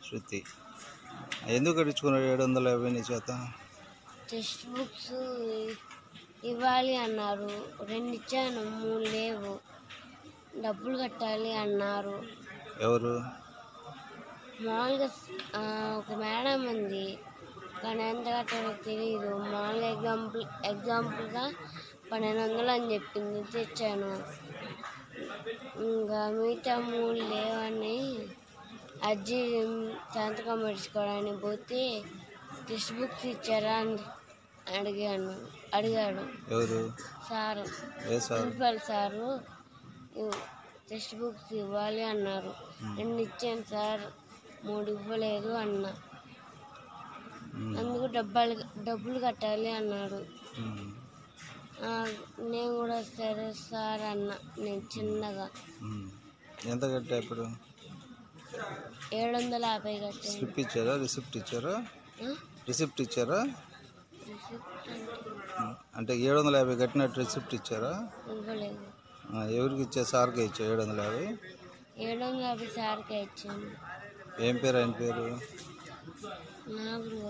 శృతి. ఎందుకు కట్టించుకున్నాడు 750 నీ చేత? టెక్స్ట్ బుక్స్ ఇవ్వాలి అన్నారు, 2 ఇచ్చాను, 3 లేవు. డబ్బులు కట్టాలి అన్నారు. ఎవరు? మామూలుగా ఒక మేడం ఉంది, కానీ ఎంత కట్టాలో తెలియదు. మామూలుగా ఎగ్జాంపుల్గా 1200 అని చెప్పింది, తెచ్చాను. ఇంకా మిగతా 3 లేవని అజ్జి సంతకం పెట్టుకోవడానికి పోతే టెక్స్ట్ బుక్స్ ఇచ్చారా అని అడిగాడు. ఎవరు? Sir, principal sir. Text books ఇవ్వాలి అన్నారు, 2 ఇచ్చాను సార్, 3 ఇవ్వలేదు అన్నా. అందుకు డబ్బులు కట్టాలి అన్నాడు. నేను కూడా సరే సార్ అన్నా. నేను చిన్నగా ఎంత కట్టా? ఇప్పుడు 750 కట్టాను. స్లిప్ ఇచ్చారా? రిసిప్ట్ ఇచ్చారా? రిసిప్ట్ ఇచ్చారా? అంటే 750 కట్టినట్టు రిసిప్ట్ ఇచ్చారా? ఇవ్వలేదు. ఎవరికి ఇచ్చా? సార్కే ఇచ్చా 750? 750 సార్కే ఇచ్చాను. ఏం పేరు ఆయన పేరు? నాగులు.